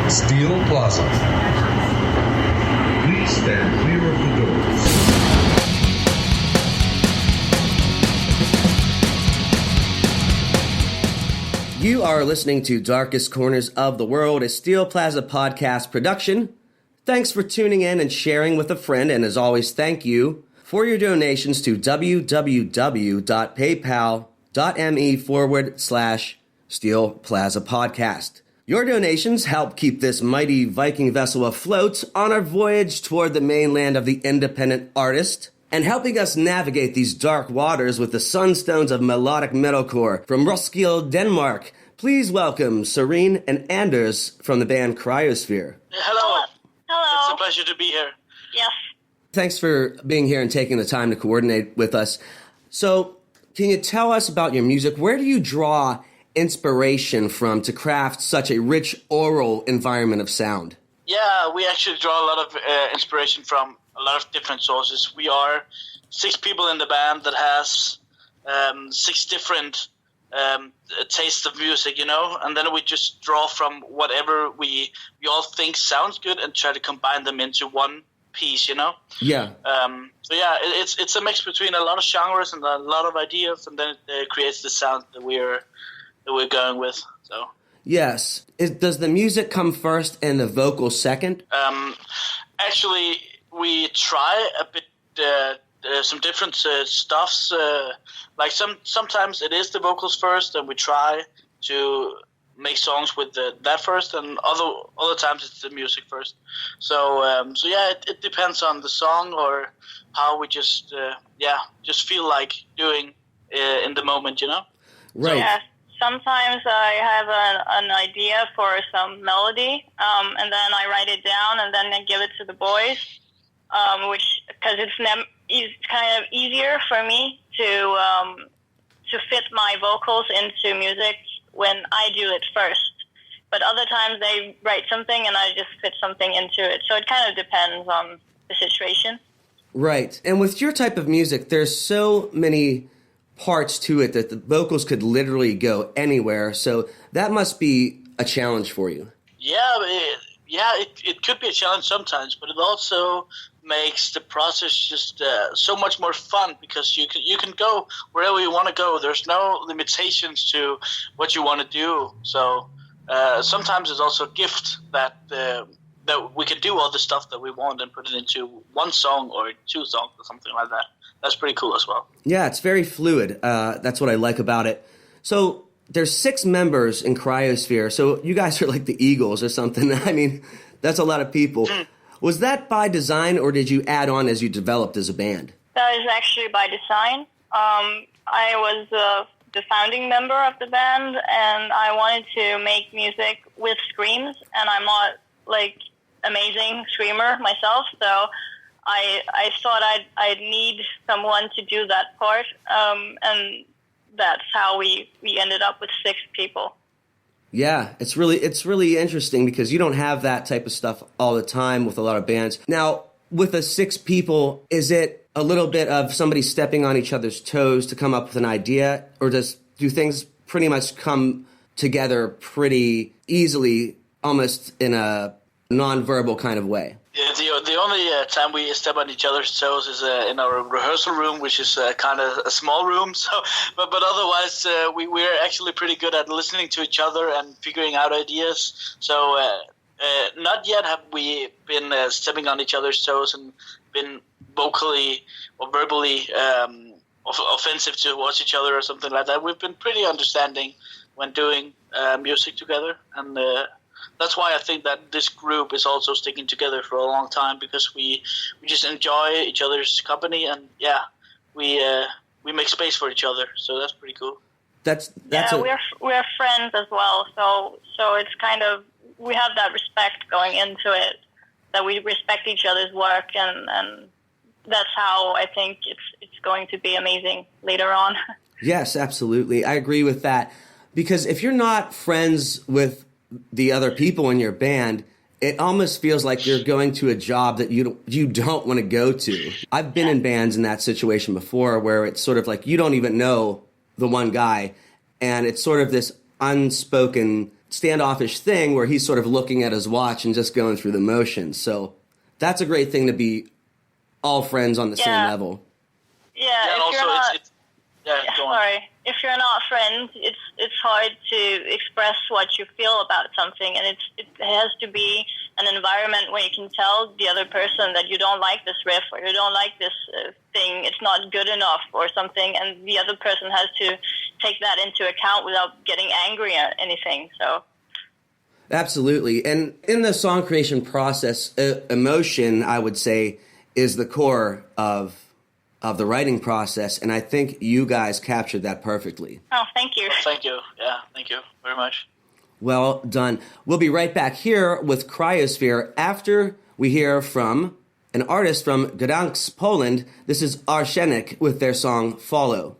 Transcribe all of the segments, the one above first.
Steel Plaza. Please stand clear of the doors. You are listening to Darkest Corners of the World, a Steel Plaza podcast production. Thanks for tuning in and sharing with a friend, and as always, thank you for your donations to www.paypal.me/Steel Plaza Podcast. Your donations help keep this mighty Viking vessel afloat on our voyage toward the mainland of the independent artist, and helping us navigate these dark waters with the sunstones of melodic metalcore from Roskilde, Denmark. Please welcome Serene and Anders from the band Cryosphere. Hello. Hello. It's a pleasure to be here. Yes. Thanks for being here and taking the time to coordinate with us. So, can you tell us about your music? Where do you draw inspiration from to craft such a rich oral environment of sound? Yeah, we actually draw a lot of inspiration from a lot of different sources. We are 6 people in the band that has 6 different tastes of music, and then we just draw from whatever we all think sounds good and try to combine them into one piece, Yeah. So yeah, it's a mix between a lot of genres and a lot of ideas, and then it creates the sound that we're going with. So Yes. Does the music come first and the vocals second? Actually, we try a bit some different stuffs. Like sometimes it is the vocals first, and we try to make songs with that first, and other times it's the music first. So yeah, it depends on the song or how we just feel like doing in the moment, Right. Yeah. Sometimes I have an idea for some melody, and then I write it down, and then I give it to the boys, because it's kind of easier for me to fit my vocals into music when I do it first. But other times they write something and I just fit something into it. So it kind of depends on the situation. Right. And with your type of music, there's so many parts to it that the vocals could literally go anywhere. So that must be a challenge for you. Yeah, it could be a challenge sometimes, but it also makes the process just so much more fun, because you can go wherever you want to go. There's no limitations to what you want to do. So sometimes it's also a gift that we can do all the stuff that we want and put it into one song or 2 songs or something like that. That's pretty cool as well. Yeah, it's very fluid. That's what I like about it. So there's 6 members in Cryosphere. So you guys are like the Eagles or something. I mean, that's a lot of people. Was that by design, or did you add on as you developed as a band? That is actually by design. I was the founding member of the band, and I wanted to make music with screams, and I'm not like amazing screamer myself, so I thought I'd need someone to do that part, and that's how we ended up with 6 people. Yeah, it's really interesting because you don't have that type of stuff all the time with a lot of bands. Now, with the 6 people, is it a little bit of somebody stepping on each other's toes to come up with an idea, or do things pretty much come together pretty easily, almost in a non-verbal kind of way? Yeah, the only time we step on each other's toes is in our rehearsal room, which is kind of a small room. So, but otherwise, we're actually pretty good at listening to each other and figuring out ideas. So, not yet have we been stepping on each other's toes and been vocally or verbally offensive towards each other or something like that. We've been pretty understanding when doing music together, and that's why I think that this group is also sticking together for a long time, because we just enjoy each other's company, and we make space for each other. So that's pretty cool. We're friends as well. So it's kind of, we have that respect going into it, that we respect each other's work, and that's how I think it's going to be amazing later on. Yes, absolutely. I agree with that, because if you're not friends with the other people in your band, it almost feels like you're going to a job that you don't want to go to. I've been in bands in that situation before, where it's sort of like you don't even know the one guy, and it's sort of this unspoken standoffish thing where he's sort of looking at his watch and just going through the motions. So that's a great thing to be all friends on the same level. Yeah, and if also you're not, go on. sorry. If you're not friends, it's hard to express what you feel about something, and it has to be an environment where you can tell the other person that you don't like this riff or you don't like this thing, it's not good enough or something, and the other person has to take that into account without getting angry or anything. So. Absolutely. And in the song creation process, emotion, I would say, is the core of the writing process, and I think you guys captured that perfectly. Oh, thank you. Thank you. Yeah, thank you very much. Well done. We'll be right back here with Cryosphere after we hear from an artist from Gdańsk, Poland. This is Arshenic with their song Follow.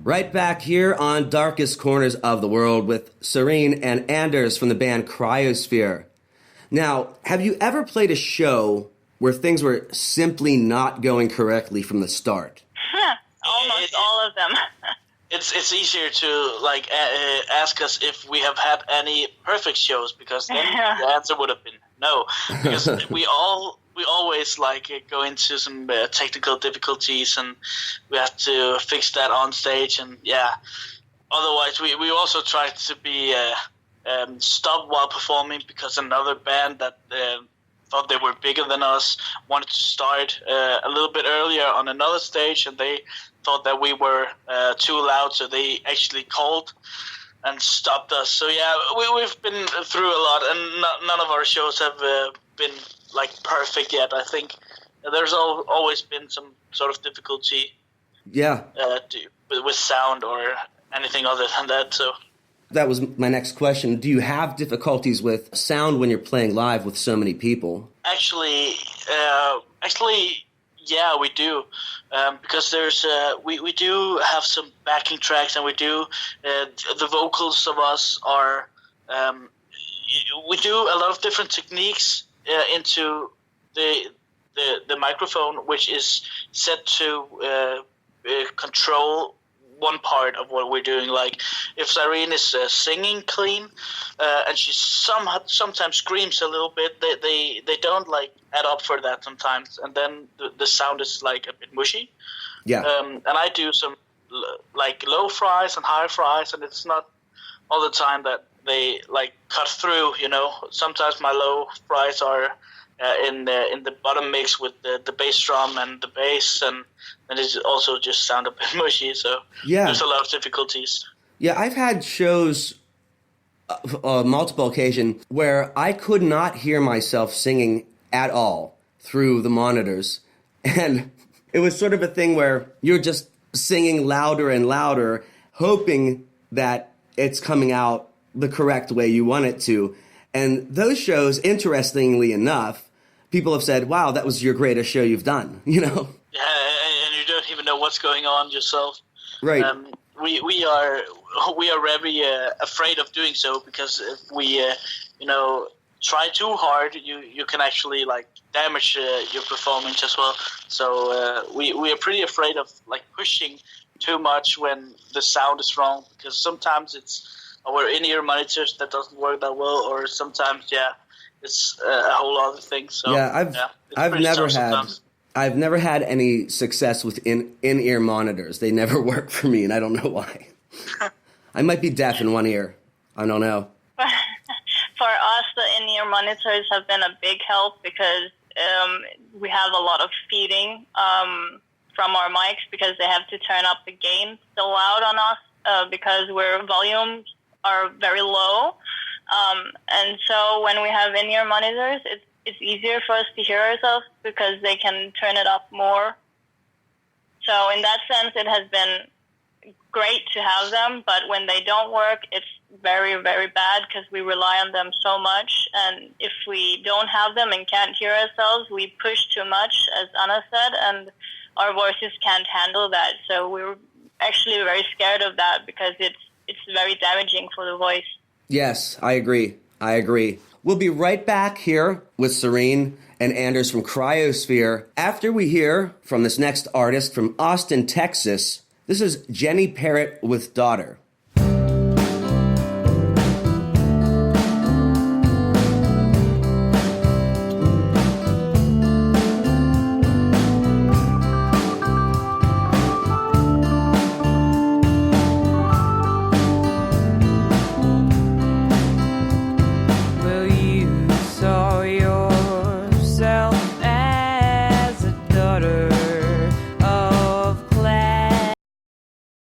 Right back here on Darkest Corners of the World with Serene and Anders from the band Cryosphere. Now, have you ever played a show where things were simply not going correctly from the start? Almost all of them. It's easier to ask us if we have had any perfect shows, because then the answer would have been no, because we always go into some technical difficulties, and we have to fix that on stage, and otherwise we also try to be stopped while performing, because another band that thought they were bigger than us wanted to start a little bit earlier on another stage, and they thought that we were too loud, so they actually called and stopped us. So we've been through a lot, and none of our shows have been perfect yet. I think there's always been some sort of difficulty with sound or anything other than that. So that was my next question. Do you have difficulties with sound when you're playing live with so many people? Actually, yeah, we do, because there's we do have some backing tracks, and we do the vocals of us are we do a lot of different techniques into the microphone, which is set to control one part of what we're doing. Like if Serene is singing clean, and she sometimes screams a little bit, they don't add up for that sometimes, and then the sound is a bit mushy. Yeah. And I do some low fries and high fries, and it's not all the time that they cut through. Sometimes my low fries are in the bottom mix with the bass drum and the bass, and it also just sound a bit mushy. So there's a lot of difficulties. Yeah, I've had shows multiple occasions where I could not hear myself singing at all through the monitors, and it was sort of a thing where you're just singing louder and louder, hoping that it's coming out the correct way you want it to. And those shows, interestingly enough, people have said, wow, that was your greatest show you've done, Yeah, and you don't even know what's going on yourself. Right. We are very afraid of doing so, because if we, try too hard, you can actually damage your performance as well. So we are pretty afraid of pushing too much when the sound is wrong, because sometimes it's our in-ear monitors that doesn't work that well, or sometimes it's a whole other thing. So I've never had any success with in-ear monitors. They never work for me, and I don't know why. I might be deaf in one ear. I don't know. For us, the in-ear monitors have been a big help, because we have a lot of feeding from our mics, because they have to turn up the gain so loud on us, because our volumes are very low. And so when we have in-ear monitors, it's easier for us to hear ourselves, because they can turn it up more. So in that sense, it has been great to have them, but when they don't work, it's very, very bad, because we rely on them so much. And if we don't have them and can't hear ourselves, we push too much, as Anna said, and our voices can't handle that. So we're actually very scared of that, because it's very damaging for the voice. Yes, I agree. We'll be right back here with Serene and Anders from Cryosphere after we hear from this next artist from Austin, Texas. This is Jenny Parrott with Daughter.